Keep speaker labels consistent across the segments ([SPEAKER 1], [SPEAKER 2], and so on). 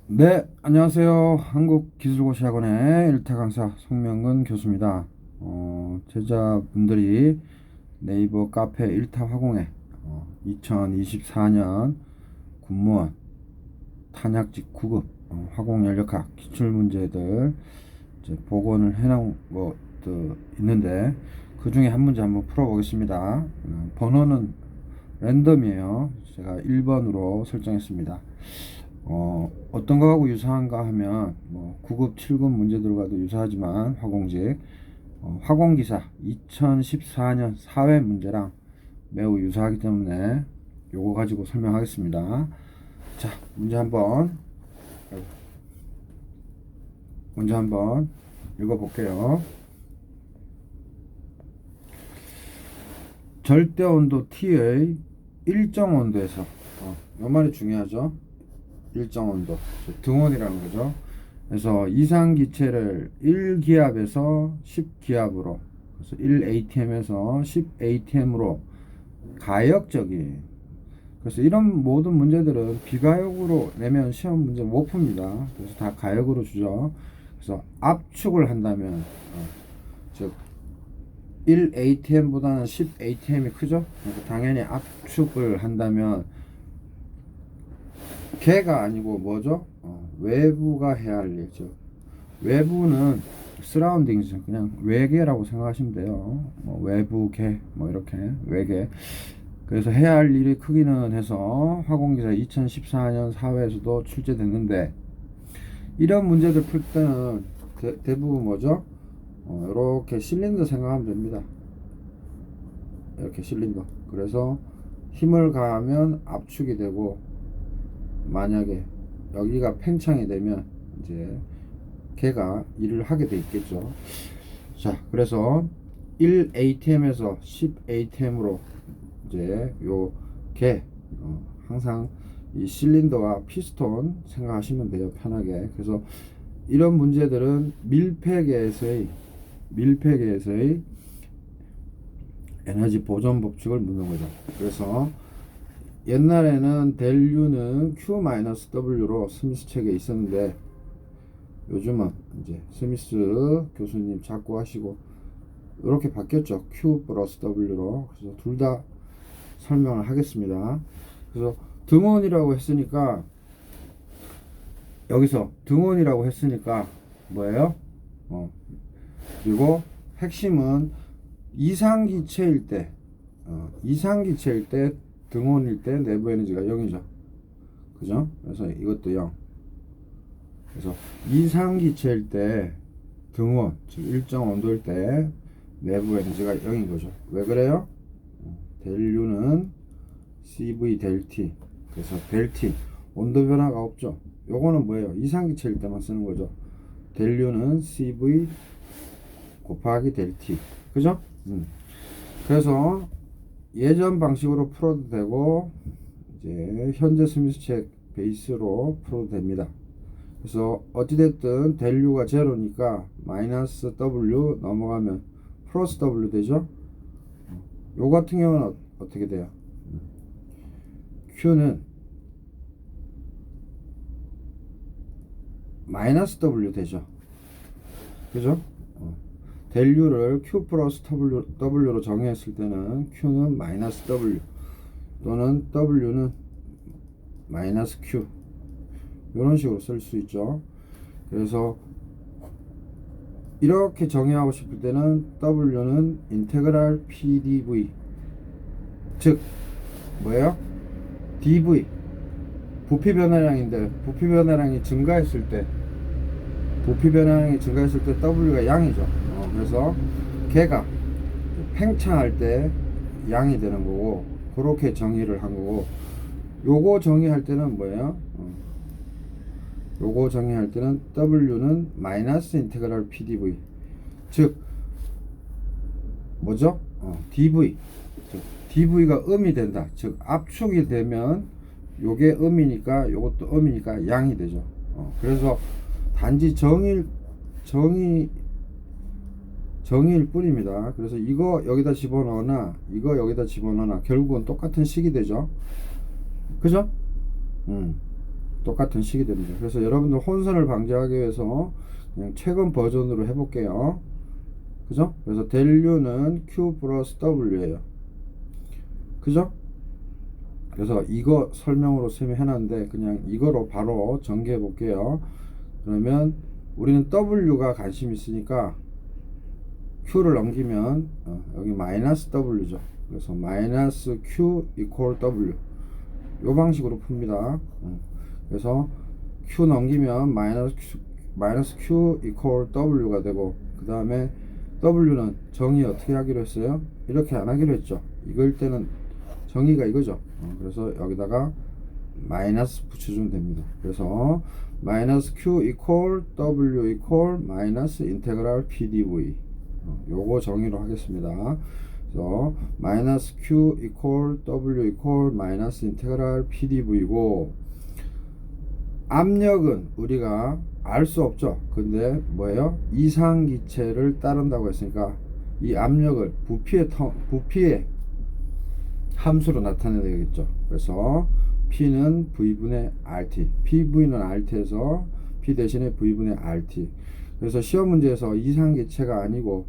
[SPEAKER 1] 네, 안녕하세요. 한국기술고시학원의 일타 강사 송명근 교수입니다. 제자분들이 네이버 카페 일타 화공에 2024년 군무원 탄약직 9급 화공연력학 기출문제들 이제 복원을 해놓은 것도 있는데 그 중에 한 문제 한번 풀어보겠습니다. 번호는 랜덤이에요. 제가 1번으로 설정했습니다. 어떤 거하고 유사한가 하면 뭐 9급, 7급 문제들과도 유사하지만 화공직 화공기사 2014년 사회 문제랑 매우 유사하기 때문에 요거 가지고 설명하겠습니다. 자, 문제 한번 읽어볼게요. 절대 온도 T의 일정 온도에서 이 말이 중요하죠. 일정 온도 등온이라는 거죠. 그래서 이상 기체를 1기압에서 10기압으로 그래서 1atm에서 10atm으로 가역적인, 그래서 이런 모든 문제들은 비가역으로 내면 시험 문제 못 풉니다. 그래서 다 가역으로 주죠. 그래서 압축을 한다면 즉 1atm보다는 10atm이 크죠. 그러니까 당연히 압축을 한다면 개가 아니고 뭐죠? 외부가 해야 할 일이죠. 외부는 서라운딩이죠. 그냥 외계라고 생각하시면 돼요. 뭐 외부 개, 뭐 이렇게 외계. 그래서 해야 할 일이 크기는 해서 화공기사 2014년 사회에서도 출제됐는데, 이런 문제들 풀 때는 대부분 뭐죠? 이렇게 실린더 생각하면 됩니다. 이렇게 실린더. 그래서 힘을 가하면 압축이 되고, 만약에 여기가 팽창이 되면 이제 걔가 일을 하게 돼 있겠죠. 자, 그래서 1atm에서 10atm으로 이제 요걔 항상 이 실린더와 피스톤 생각하시면 돼요, 편하게. 그래서 이런 문제들은 밀폐계에서의 에너지 보존 법칙을 묻는 거죠. 그래서 옛날에는 델 U는 Q-W로 스미스 책에 있었는데, 요즘은 이제 스미스 교수님 자꾸 하시고 이렇게 바뀌었죠. Q 플러스 W로. 그래서 둘 다 설명을 하겠습니다. 그래서 등원이라고 했으니까, 여기서 등원이라고 했으니까 뭐예요? 그리고 핵심은 이상기체일 때 등온일 때 내부 에너지가 0이죠. 그죠? 그래서 이것도 0. 그래서 이상기체일 때 등온, 즉 일정 온도일 때 내부 에너지가 0인 거죠. 왜 그래요? 델 U는 CV 델 T. 그래서 델 T 온도 변화가 없죠. 요거는 뭐예요? 이상기체일 때만 쓰는 거죠. 델 U는 CV 곱하기 델 T. 그죠? 그래서 예전 방식으로 풀어도 되고 이제 현재 스미스 책 베이스로 풀어도 됩니다. 그래서 어찌됐든 델 U가 제로니까 마이너스 W 넘어가면 플러스 W 되죠. 요 같은 경우는 어떻게 돼요? Q는 마이너스 W 되죠. 그죠? 델 U를 Q 플러스 W로 정의했을 때는 Q는 마이너스 W 또는 W는 마이너스 Q, 이런 식으로 쓸 수 있죠. 그래서 이렇게 정의하고 싶을 때는 W는 인테그랄 PDV, 즉 뭐예요? DV 부피 변화량인데, 부피 변화량이 증가했을 때 W가 양이죠. 그래서 걔가 팽창할 때 양이 되는 거고, 그렇게 정의를 한 거고, 요거 정의할 때는 뭐예요? 요거 정의할 때는 W는 마이너스 인테그랄 PDV, 즉 뭐죠? DV, 즉 DV가 음이 된다. 즉 압축이 되면 요게 음이니까 요것도 음이니까 양이 되죠. 그래서 단지 정의일 뿐입니다. 그래서 이거 여기다 집어넣거나 이거 여기다 집어넣거나 결국은 똑같은 식이 되죠. 그죠? 똑같은 식이 됩니다. 그래서 여러분들 혼선을 방지하기 위해서 그냥 최근 버전으로 해볼게요. 그죠? 그래서 del U는 Q 플러스 W예요. 그죠? 그래서 이거 설명으로 쌤이 해놨는데 그냥 이거로 바로 전개해 볼게요. 그러면 우리는 W가 관심 있으니까 Q를 넘기면 여기 마이너스 W죠. 그래서 마이너스 Q 이퀄 W 요 방식으로 풉니다. 그래서 Q 넘기면 마이너스 Q 이퀄 W가 되고, 그 다음에 W는 정의 어떻게 하기로 했어요? 이렇게 안 하기로 했죠. 이걸 때는 정의가 이거죠. 그래서 여기다가 마이너스 붙여주면 됩니다. 그래서 마이너스 Q 이퀄 W 이퀄 마이너스 인테그랄 PDV 요거 정의로 하겠습니다. 그래서 마이너스 Q 이퀄 W 이퀄 마이너스 인테그랄 PDV고, 압력은 우리가 알 수 없죠. 근데 뭐예요? 이상기체를 따른다고 했으니까 이 압력을 부피의 함수로 나타내야 되겠죠. 그래서 P는 V분의 RT, PV는 RT에서 P 대신에 V분의 RT. 그래서 시험 문제에서 이상기체가 아니고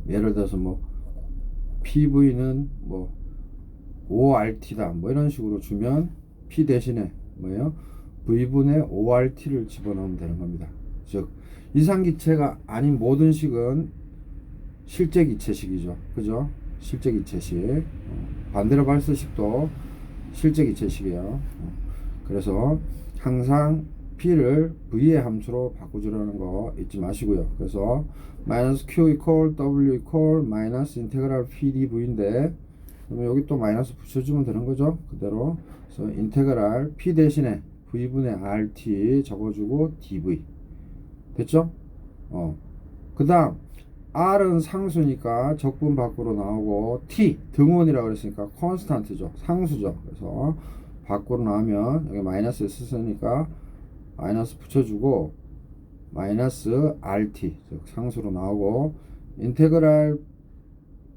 [SPEAKER 1] 예를 들어서 뭐 PV는 뭐 ORT다 뭐 이런 식으로 주면 P 대신에 뭐예요? V분의 ORT를 집어넣으면 되는 겁니다. 즉 이상기체가 아닌 모든 식은 실제기체식이죠. 그죠? 실제기체식. 반대로 발서식도 실제기체식이에요. 그래서 항상 P를 V의 함수로 바꿔주라는 거 잊지 마시고요. 그래서 마이너스 Q 이퀄 W 이퀄 마이너스 인테그랄 PDV인데, 그러면 여기 또 마이너스 붙여주면 되는 거죠. 그대로. 그래서 인테그랄 P 대신에 V분의 RT 적어주고 dV. 됐죠? 그 다음 R은 상수니까 적분 밖으로 나오고, T 등원이라고 그랬으니까 콘스탄트죠. 상수죠. 그래서 밖으로 나오면 여기 마이너스 쓰니까 마이너스 붙여주고 마이너스 RT 즉 상수로 나오고, 인테그랄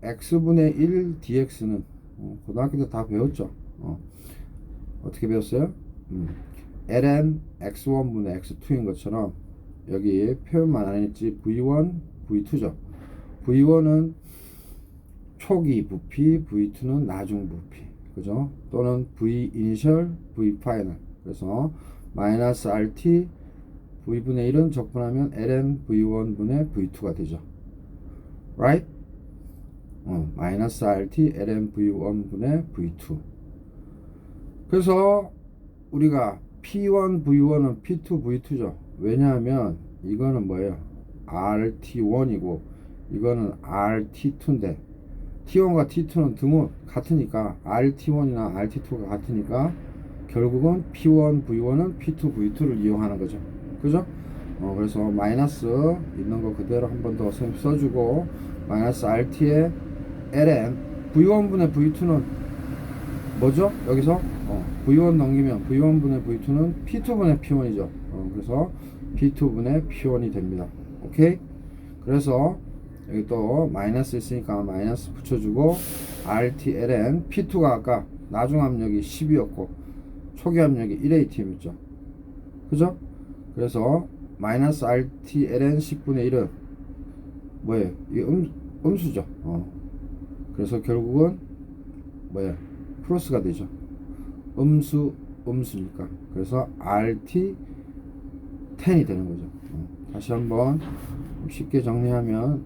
[SPEAKER 1] x분의 1 dx는 고등학교 때 다 배웠죠. 어떻게 배웠어요? ln x1분의 x2인 것처럼 여기 표현만 안 했지 v1 v2죠. v1은 초기 부피, v2는 나중 부피, 그죠? 또는 v 이니셜, v 파이널. 그래서 마이너스 rt v분의 1은 적분하면 ln v1분의 v2가 되죠. right? 마이너스 rt ln v1분의 v2. 그래서 우리가 p1 v1은 p2 v2죠. 왜냐하면 이거는 뭐예요? rt1이고 이거는 rt2인데 t1과 t2는 등호 같으니까 rt1이나 rt2가 같으니까 결국은 p1 v1은 p2 v2를 이용하는 거죠. 그죠? 그래서 마이너스 있는 거 그대로 한 번 더 써주고, 마이너스 rt에 ln v1분의 v2는 뭐죠? 여기서 v1 넘기면 v1분의 v2는 p2분의 p1이죠. 그래서 p2분의 p1이 됩니다. 오케이? 그래서 여기 또 마이너스 있으니까 마이너스 붙여주고, rt ln p2가 아까 나중 압력이 10이었고 초기 압력이 1atm이었죠. 그죠? 그래서 마이너스 rt ln 10분의 1은 뭐예요? 이 음수죠. 그래서 결국은 뭐예요? 플러스가 되죠. 음수니까. 그래서 rt 10이 되는 거죠. 다시 한번 쉽게 정리하면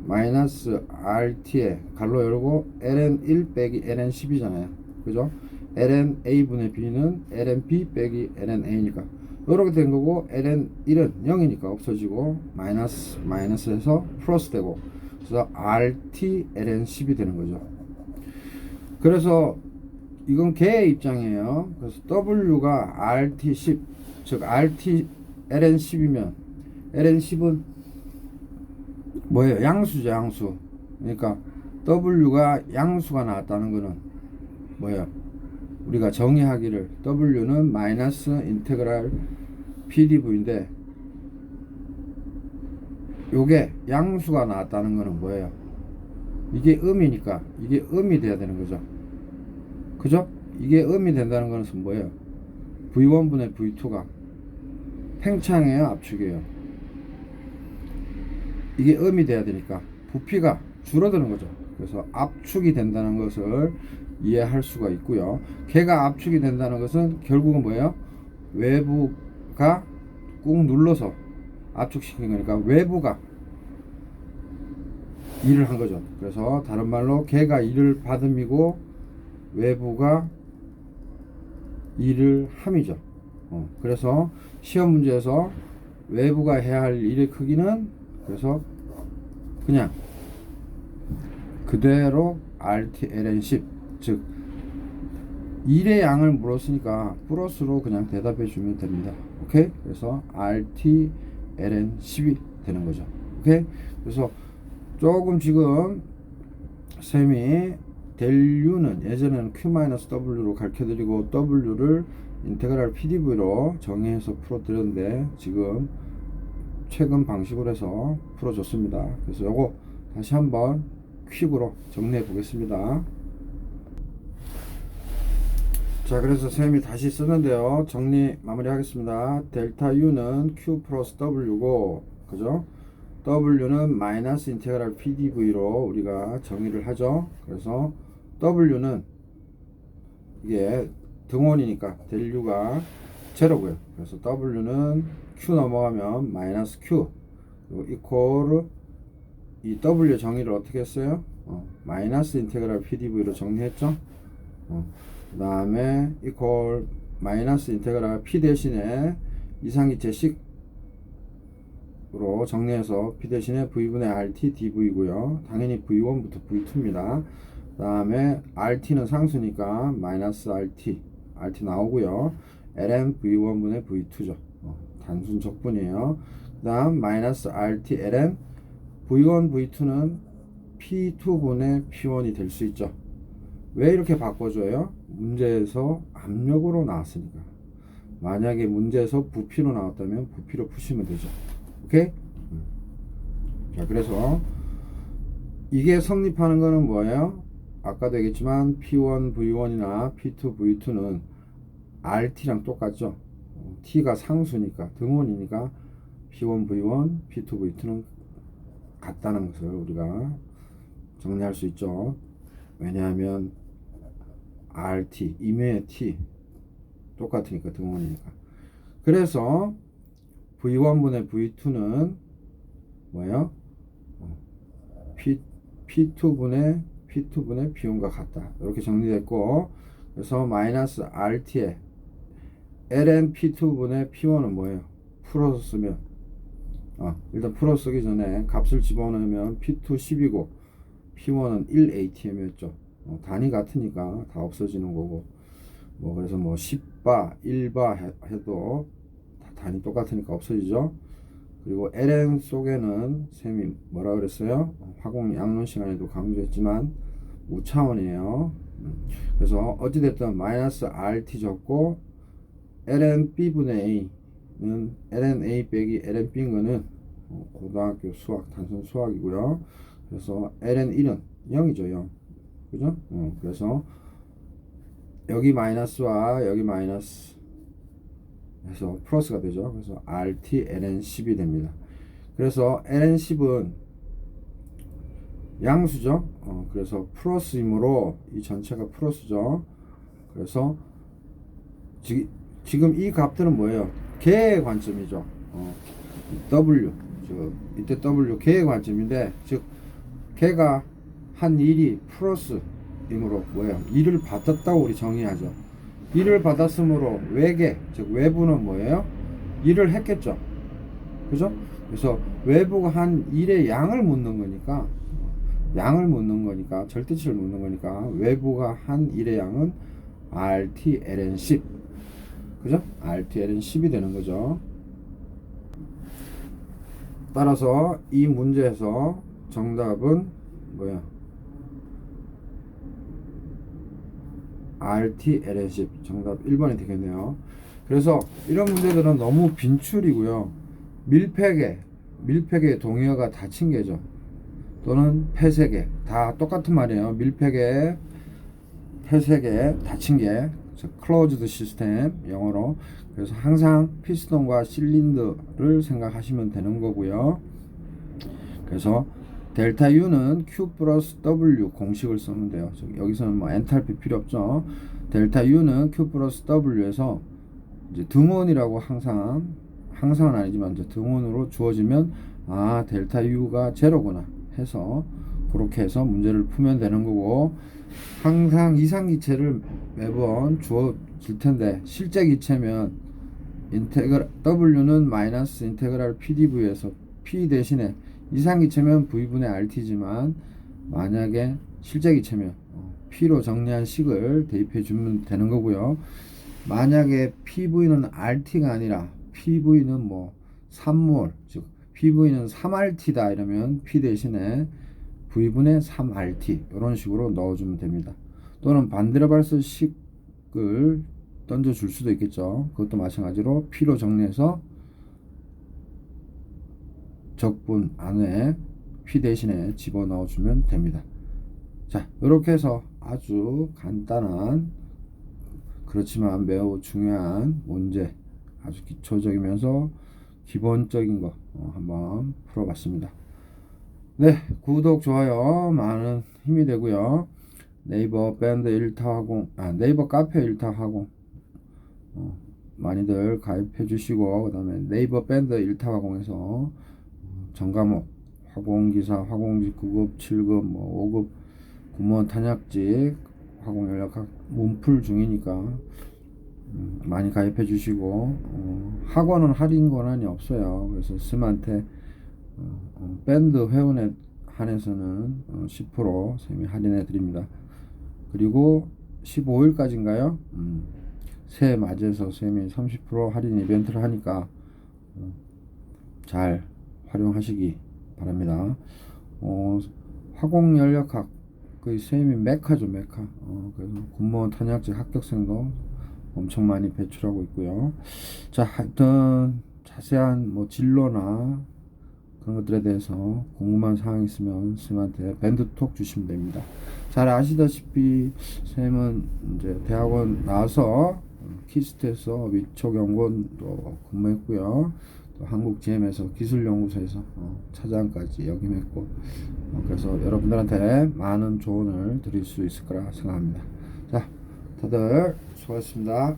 [SPEAKER 1] 마이너스 rt에 가로 열고 ln 1 빼기 ln 10이잖아요. 그죠? ln a분의 b는 ln b 빼기 ln a니까 이렇게 된 거고, ln 1은 0이니까 없어지고 마이너스에서 플러스 되고, 그래서 rt ln 10이 되는 거죠. 그래서 이건 개의 입장이에요. 그래서 w가 rt 10, 즉 rt ln 10이면 ln 10은 뭐예요? 양수죠. 양수. 그러니까 w가 양수가 나왔다는 거는 뭐예요? 우리가 정의하기를 w는 마이너스 인테그랄 pdv인데 요게 양수가 나왔다는 거는 뭐예요? 이게 음이니까 이게 음이 돼야 되는 거죠. 그죠? 이게 음이 된다는 거는 뭐예요? V1분의 V2가 팽창이에요, 압축이에요? 이게 음이 돼야 되니까 부피가 줄어드는 거죠. 그래서 압축이 된다는 것을 이해할 수가 있고요. 걔가 압축이 된다는 것은 결국은 뭐예요? 외부가 꾹 눌러서 압축시킨 거니까 외부가 일을 한 거죠. 그래서 다른 말로 걔가 일을 받음이고 외부가 일을 함이죠. 그래서 시험 문제에서 외부가 해야 할 일의 크기는 그래서 그냥 그대로 RTLN10 즉 일의 양을 물었으니까 플러스로 그냥 대답해 주면 됩니다. 오케이? 그래서 RTLN10이 되는 거죠. 오케이? 그래서 조금 지금 쌤이 델 U는 예전에는 Q-W로 가르쳐드리고 W를 인테그랄 PDV로 정의해서 풀어드렸는데 지금 최근 방식으로 해서 풀어줬습니다. 그래서 요거 다시 한번 퀵으로 정리해 보겠습니다. 자, 그래서 쌤이 다시 쓰는데요. 정리 마무리 하겠습니다. 델타 U는 Q 플러스 W고, 그죠? W는 마이너스 인테그랄 PDV로 우리가 정의를 하죠. 그래서 W는 이게 등원이니까 델 U가 제로고요. 그래서 W는 Q 넘어가면 마이너스 Q 그리고 이퀄 이 W 정의를 어떻게 했어요? 마이너스 인테그랄 PDV로 정리했죠. 그 다음에 이퀄 마이너스 인테그랄 P 대신에 이상기체식으로 정리해서 P 대신에 V분의 RT dV고요. 당연히 V1부터 V2입니다. 그 다음에 RT는 상수니까 마이너스 RT 나오고요. ln V1분의 V2죠. 단순 적분이에요. 그 다음 마이너스 RT ln V1, V2는 P2분의 P1이 될 수 있죠. 왜 이렇게 바꿔줘요? 문제에서 압력으로 나왔으니까. 만약에 문제에서 부피로 나왔다면 부피로 푸시면 되죠. 오케이? 자, 그래서 이게 성립하는 거는 뭐예요? 아까도 얘기했지만 P1, V1이나 P2, V2는 RT랑 똑같죠. T가 상수니까 등원이니까 P1, V1, P2, V2는 같다는 것을 우리가 정리할 수 있죠. 왜냐하면 RT, 임의의 T 똑같으니까 등원이니까. 그래서 V1분의 V2는 뭐예요? P2분의 P1과 같다. 이렇게 정리됐고, 그래서 마이너스 RT에 ln P2분의 P1은 뭐예요? 풀어서 쓰면 일단 풀어 쓰기 전에 값을 집어넣으면 P2 10이고 P1은 1ATM이었죠. 단위 같으니까 다 없어지는 거고, 그래서 10바, 1바 해도 단위 똑같으니까 없어지죠. 그리고 ln 속에는 쌤이 뭐라 그랬어요? 화공 양론 시간에도 강조했지만 우차원이에요. 그래서 어찌됐든 마이너스 RT 적고 ln B분의 A는 ln A 빼기 ln B인 거는 고등학교 수학, 단순 수학이고요. 그래서 ln 1은 0이죠, 0. 그죠? 그래서 여기 마이너스와 여기 마이너스 해서 플러스가 되죠. 그래서 RT ln 10이 됩니다. 그래서 ln 10은 양수죠. 그래서 플러스이므로 이 전체가 플러스죠. 그래서 지금 이 값들은 뭐예요? 개의 관점이죠. W 이때 W 개의 관점인데, 즉 개가 한 일이 플러스이므로 뭐예요? 일을 받았다고 우리 정의하죠. 일을 받았으므로 외계, 즉 외부는 뭐예요? 일을 했겠죠. 그죠? 그래서 외부가 한 일의 양을 묻는 거니까, 절대치를 묻는 거니까 외부가 한 일의 양은 RT ln 10. 그죠? RT ln 10이 되는 거죠. 따라서 이 문제에서 정답은 뭐야? RT ln 10. 정답 1번이 되겠네요. 그래서 이런 문제들은 너무 빈출이고요. 밀폐계 동의어가 닫힌 개죠. 또는 폐쇄계 다 똑같은 말이에요. 밀폐계, 폐쇄계, 닫힌 개. closed 시스템 영어로. 그래서 항상 피스톤과 실린더를 생각하시면 되는 거고요. 그래서 델타 U는 Q 플러스 W 공식을 쓰면 돼요. 여기서는 뭐 엔탈피 필요 없죠. 델타 U는 Q 플러스 W에서 이제 등원이라고 항상은 아니지만 이제 등원으로 주어지면 델타 U가 제로구나 해서 그렇게 해서 문제를 풀면 되는 거고, 항상 이상기체를 매번 주어질 텐데 실제 기체면 W는 마이너스 인테그랄 PdV에서 P 대신에 이상기체면 V분의 RT지만 만약에 실제 기체면 P로 정리한 식을 대입해 주면 되는 거고요. 만약에 PV는 RT가 아니라 PV는 뭐 3몰, 즉 PV는 3RT다 이러면 P 대신에 V분의 3RT 이런 식으로 넣어주면 됩니다. 또는 반데르발스 식을 던져줄 수도 있겠죠. 그것도 마찬가지로 P로 정리해서 적분 안에 P 대신에 집어넣어주면 됩니다. 자, 이렇게 해서 아주 간단한 그렇지만 매우 중요한 문제, 아주 기초적이면서 기본적인 거 한번 풀어봤습니다. 네, 구독, 좋아요 많은 힘이 되고요. 네이버 밴드 1타하공, 네이버 카페 1타하공 많이들 가입해 주시고, 그 다음에 네이버 밴드 1타하공에서 전과목 화공기사, 화공직 9급, 7급, 뭐 5급 공무원 탄약직 화공 연락학 문풀 중이니까 많이 가입해 주시고, 학원은 할인 권한이 없어요. 그래서 스한테 밴드 회원에 한해서는 10% 쌤이 할인해 드립니다. 그리고 15일까지인가요? 새해 맞이해서 쌤이 30% 할인 이벤트를 하니까 잘 활용하시기 바랍니다. 화공연력학 그 쌤이 메카죠, 메카. 그래서 공무원 탄약직 합격생도 엄청 많이 배출하고 있고요. 자, 하여튼 자세한 뭐 진로나 그런 것들에 대해서 궁금한 사항 있으면 쌤한테 밴드톡 주시면 됩니다. 잘 아시다시피 쌤은 이제 대학원 나와서 키스트에서 위촉연구원도 근무했고요. 또 한국GM에서 기술연구소에서 차장까지 역임했고, 그래서 여러분들한테 많은 조언을 드릴 수 있을 거라 생각합니다. 자, 다들 수고하셨습니다.